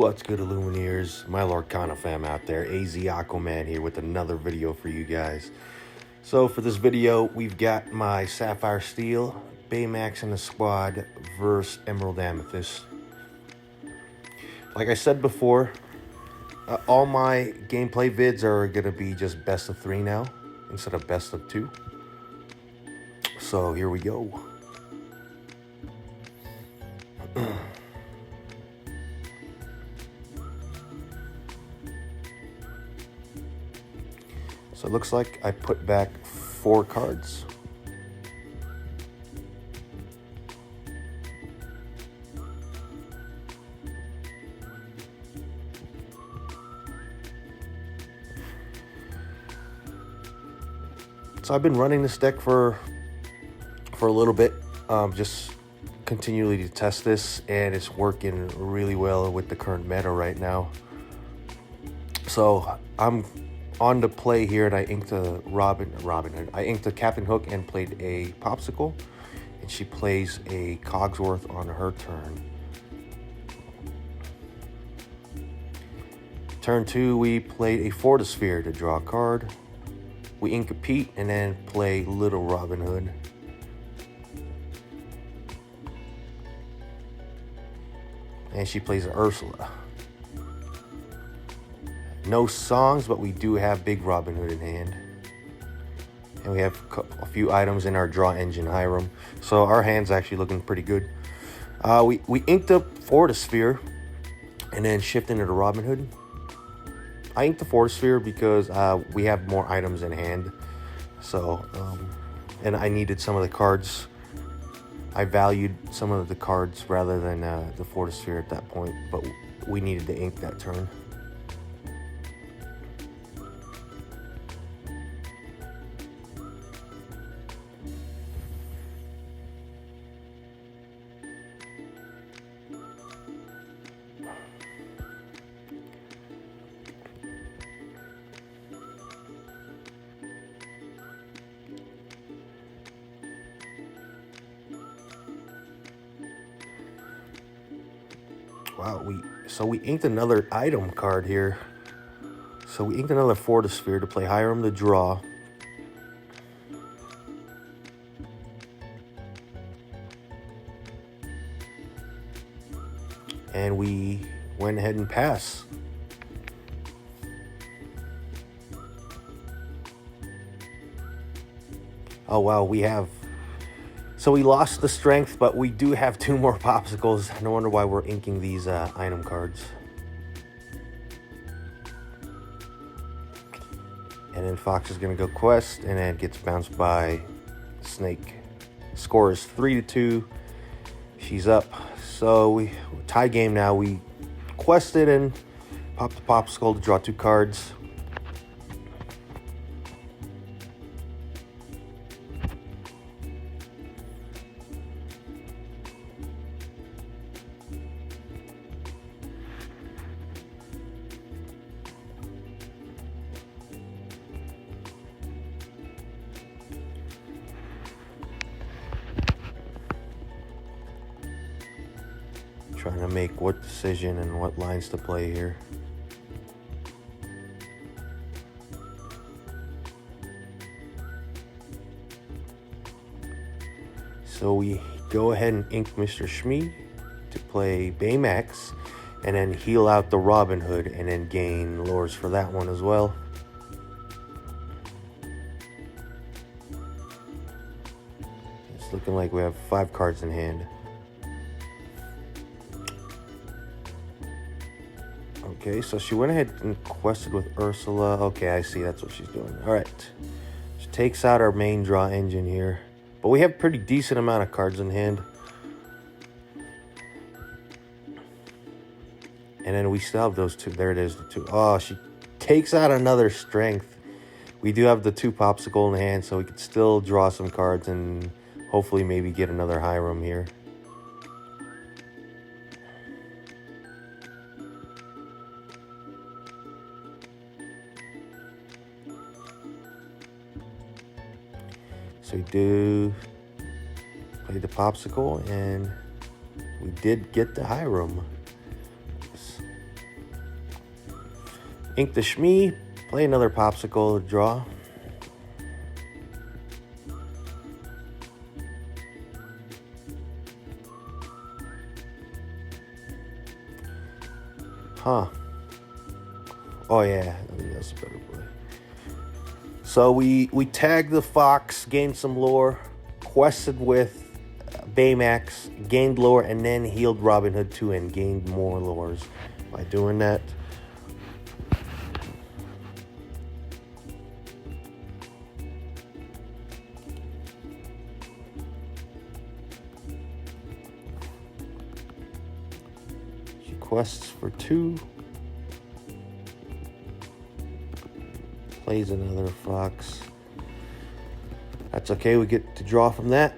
What's good, Illumineers? My Lorcana fam out there, AZ Aquaman here with another video for you guys. So for this video, we've got my Sapphire Steel, Baymax in the squad versus Emerald Amethyst. Like I said before, all my gameplay vids are going to be just best of 3 now, instead of best of 2. So here we go. So it looks like I put back 4 cards. So I've been running this deck for a little bit, just continually to test this, and it's working really well with the current meta right now. So I'm on the play here, and I inked a Robin Hood. I inked a Captain Hook and played a Popsicle, and she plays a Cogsworth on her turn. Turn 2, we played a Fortisphere to draw a card. We ink a Pete and then play Little Robin Hood. And she plays Ursula. No songs, but we do have Big Robin Hood in hand. And we have a few items in our draw engine Hiram. So our hand's actually looking pretty good. We inked up Fortisphere and then shift into the Robin Hood. I inked the Fortisphere because we have more items in hand. So, and I needed some of the cards. I valued some of the cards rather than the Fortisphere at that point, but we needed to ink that turn. Wow, we inked another item card here. So we inked another Fortisphere to play Hiram to draw. And we went ahead and passed. Oh wow, so we lost the strength, but we do have 2 more Popsicles. No wonder why we're inking these item cards. And then Fox is going to go quest, and then gets bounced by Snake. Score is 3-2. She's up. So we tie game now. We quested and popped the Popsicle to draw 2 cards. Trying to make what decision and what lines to play here. So we go ahead and ink Mr. Shmee to play Baymax, and then heal out the Robin Hood, and then gain lures for that one as well. It's looking like we have 5 cards in hand. Okay, so she went ahead and quested with Ursula. Okay, I see, that's what she's doing. All right, she takes out our main draw engine here, but we have a pretty decent amount of cards in hand. And then we still have those 2. There it is, the 2. Oh, she takes out another strength. We do have the 2 Popsicle in hand, so we could still draw some cards and hopefully maybe get another Hiram here. So we do play the Popsicle, and we did get the Hiram. Ink the Shmee, play another popsicle to draw. Huh. Oh yeah, I think that's a better play. So we tagged the fox, gained some lore, quested with Baymax, gained lore, and then healed Robin Hood 2 and gained more lores by doing that. She quests for 2. Plays another fox. That's okay, we get to draw from that.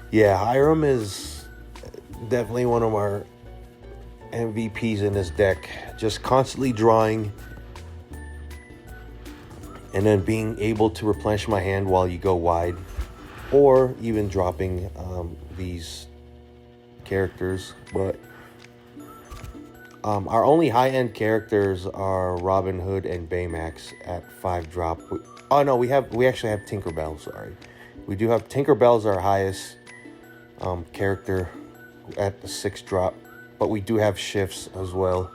Yeah, Hiram is definitely one of our MVPs in this deck. Just constantly drawing and then being able to replenish my hand while you go wide, or even dropping these characters. But our only high-end characters are Robin Hood and Baymax at 5 drop. Oh no, we actually have Tinkerbell. Sorry, we do have Tinkerbell's our highest character at the 6 drop, but we do have shifts as well.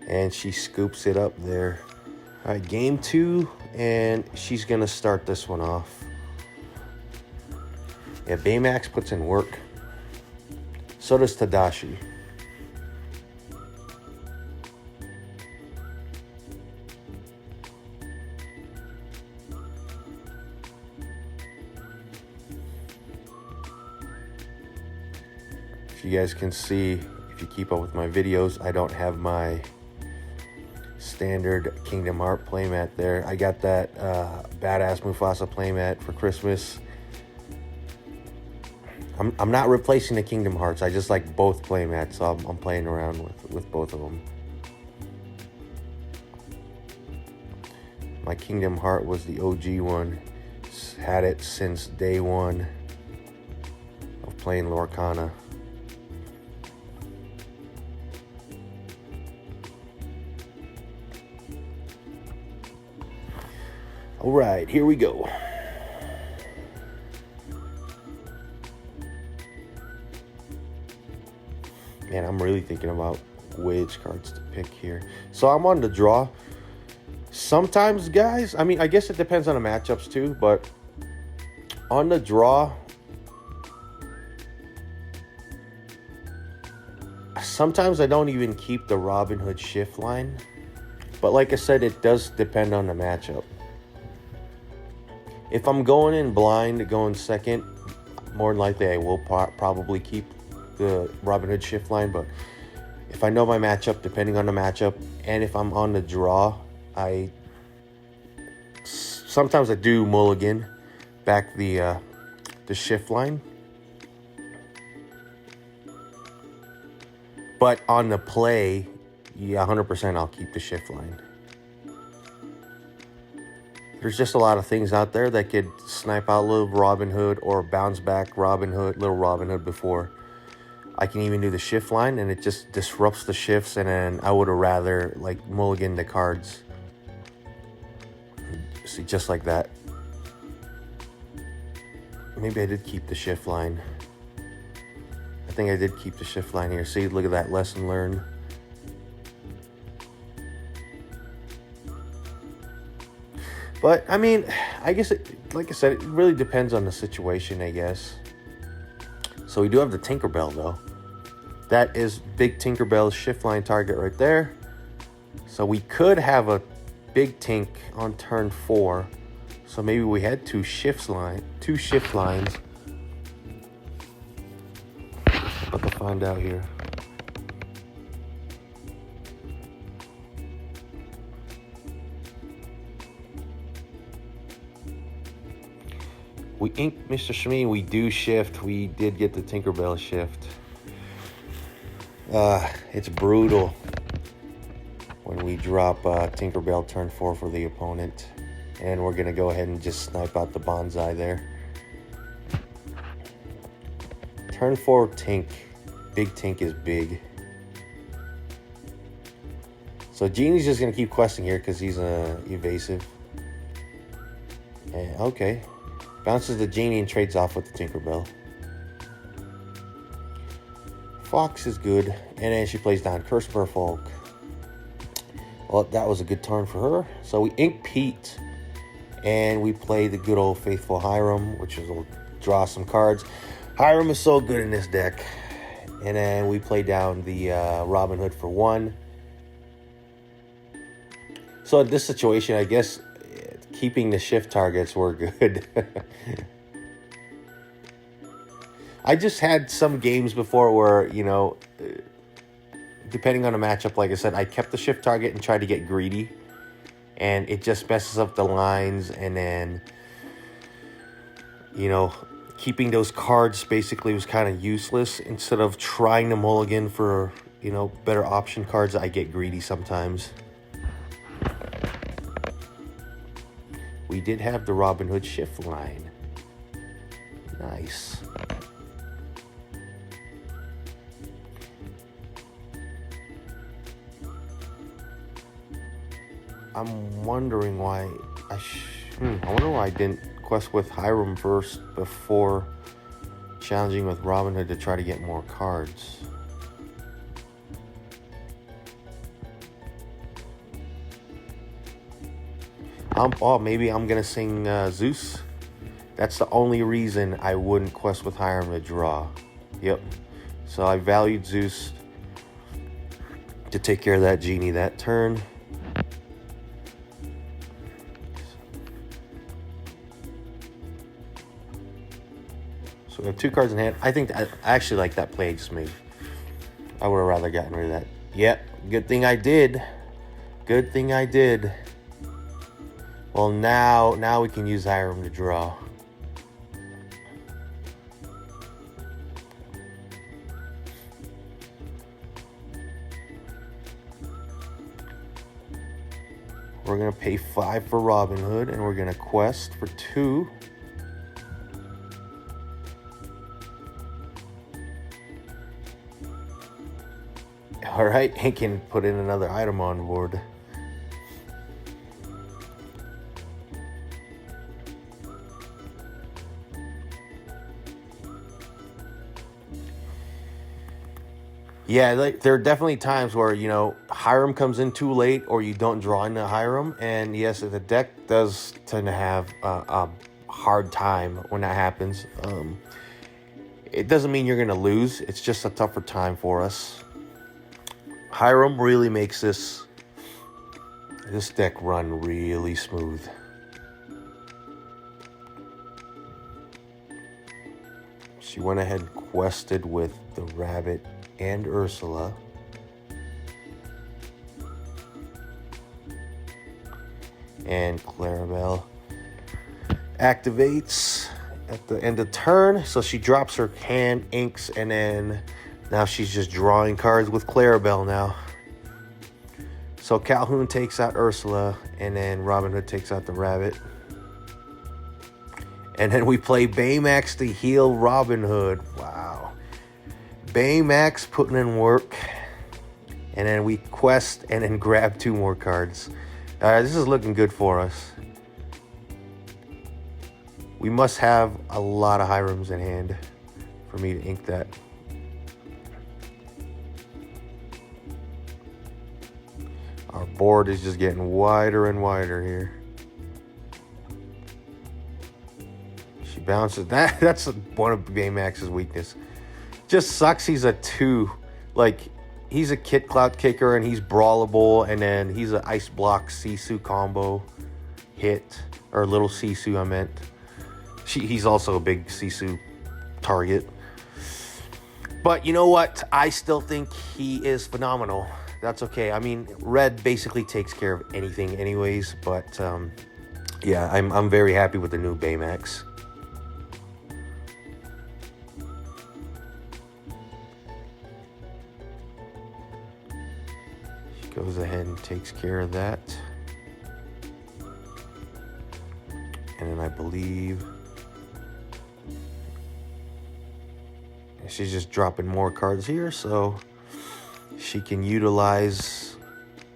And she scoops it up there. All right, game 2, and she's gonna start this one off. Yeah, Baymax puts in work. So does Tadashi. If you guys can see, if you keep up with my videos, I don't have my standard Kingdom Heart playmat there. I got that badass Mufasa playmat for Christmas. I'm not replacing the Kingdom Hearts. I just like both playmats, so I'm playing around with both of them. My Kingdom Heart was the OG one. Had it since day one of playing Lorcana. All right, here we go. Man, I'm really thinking about which cards to pick here. So I'm on the draw. Sometimes, guys, I mean, I guess it depends on the matchups too, but on the draw, sometimes I don't even keep the Robin Hood shift line. But like I said, it does depend on the matchup. If I'm going in blind, going second, more than likely I will probably keep the Robin Hood shift line. But if I know my matchup, depending on the matchup, and if I'm on the draw, sometimes I do mulligan back the shift line. But on the play, yeah, 100% I'll keep the shift line. There's just a lot of things out there that could snipe out little Robin Hood or bounce back little Robin Hood before I can even do the shift line, and it just disrupts the shifts, and then I would have rather like mulligan the cards. See, just like that. Maybe I did keep the shift line. I think I did keep the shift line here. See, look at that, lesson learned. But, I mean, I guess, like I said, it really depends on the situation, I guess. So we do have the Tinkerbell, though. That is Big Tinkerbell's shift line target right there. So we could have a Big Tink on turn 4. So maybe we had two shift lines. But to find out here. We inked Mr. Shmi. We do shift. We did get the Tinkerbell shift. It's brutal when we drop Tinkerbell turn 4 for the opponent. And we're going to go ahead and just snipe out the Bonsai there. Turn 4 Tink. Big Tink is big. So Genie's just going to keep questing here because he's evasive. And, okay. Bounces the Genie and trades off with the Tinkerbell. Fox is good. And then she plays down Curse Merfolk. Well, that was a good turn for her. So we ink Pete. And we play the good old faithful Hiram, which will draw some cards. Hiram is so good in this deck. And then we play down the Robin Hood for 1. So in this situation, I guess keeping the shift targets were good. I just had some games before where, you know, depending on the matchup, like I said, I kept the shift target and tried to get greedy. And it just messes up the lines. And then, you know, keeping those cards basically was kind of useless. Instead of trying to mulligan for, you know, better option cards, I get greedy sometimes. We did have the Robin Hood shift line. Nice. I'm wondering why I wonder why I didn't quest with Hiram first before challenging with Robin Hood to try to get more cards. Oh, maybe I'm gonna sing Zeus. That's the only reason I wouldn't quest with Hiram to draw. Yep. So I valued Zeus to take care of that Genie that turn. So we have 2 cards in hand. I think I actually like that play I just made. I would have rather gotten rid of that. Yep. Good thing I did. Good thing I did. Well, now we can use Hiram to draw. We're going to pay 5 for Robin Hood, and we're going to quest for 2. All right, and can put in another item on board. Yeah, like, there are definitely times where, you know, Hiram comes in too late or you don't draw into Hiram. And yes, the deck does tend to have a hard time when that happens. It doesn't mean you're going to lose. It's just a tougher time for us. Hiram really makes this deck run really smooth. She went ahead and quested with the Rabbit and Ursula. And Clarabelle activates at the end of turn. So she drops her hand, inks, and then now she's just drawing cards with Clarabelle now. So Calhoun takes out Ursula, and then Robin Hood takes out the Rabbit. And then we play Baymax to heal Robin Hood. Wow. Baymax putting in work. And then we quest and then grab 2 more cards. This is looking good for us. We must have a lot of Hirams in hand for me to ink that. Our board is just getting wider and wider here. She bounces. That's one of Baymax's weakness. Just sucks he's a 2. Like, he's a Kit Clout kicker and he's brawlable, and then he's an Ice Block Sisu combo hit. Or little Sisu, I meant. He's also a big Sisu target. But you know what? I still think he is phenomenal. That's okay. I mean, red basically takes care of anything anyways. But yeah, I'm very happy with the new Baymax. goes ahead and takes care of that. And then I believe she's just dropping more cards here, so she can utilize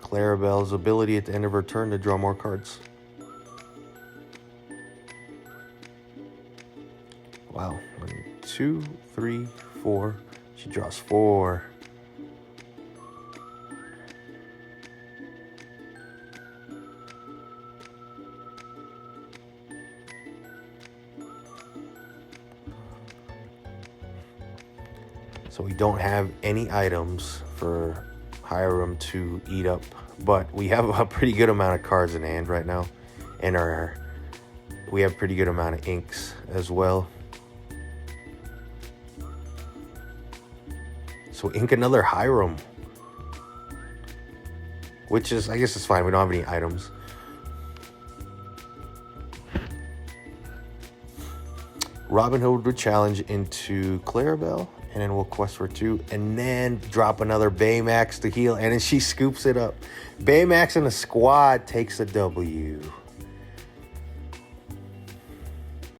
Clarabelle's ability at the end of her turn to draw more cards. Wow, 1, 2, 3, 4. She draws 4. So we don't have any items for Hiram to eat up, but we have a pretty good amount of cards in hand right now, and we have a pretty good amount of inks as well. So ink another Hiram, which is, I guess it's fine. We don't have any items. Robin Hood would challenge into Clarabelle, and then we'll quest for 2, and then drop another Baymax to heal, and then she scoops it up. Baymax and the squad takes a W.